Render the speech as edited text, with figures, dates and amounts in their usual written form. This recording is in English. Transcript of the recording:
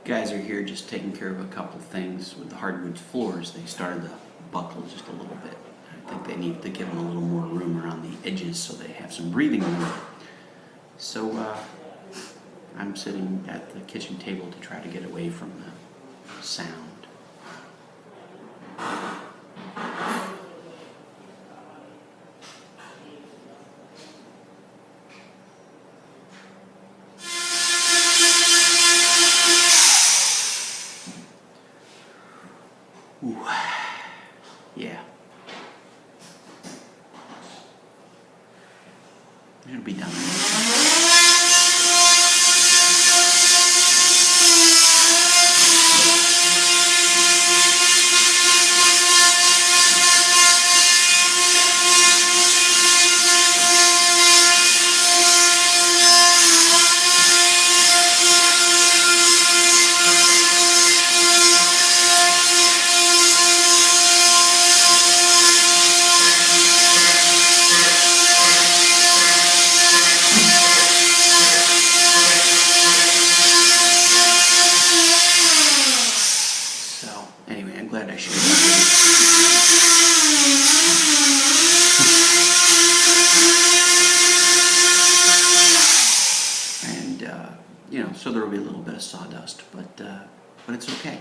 Guys are here just taking care of a couple things with the hardwood floors. They started to buckle just a little bit. I think they need to give them a little more room around the edges so they have some breathing room. So I'm sitting at the kitchen table to try to get away from the sound. Ooh. Yeah. It'll be done. So, anyway, I'm glad I shared that. And, so there will be a little bit of sawdust, but it's okay.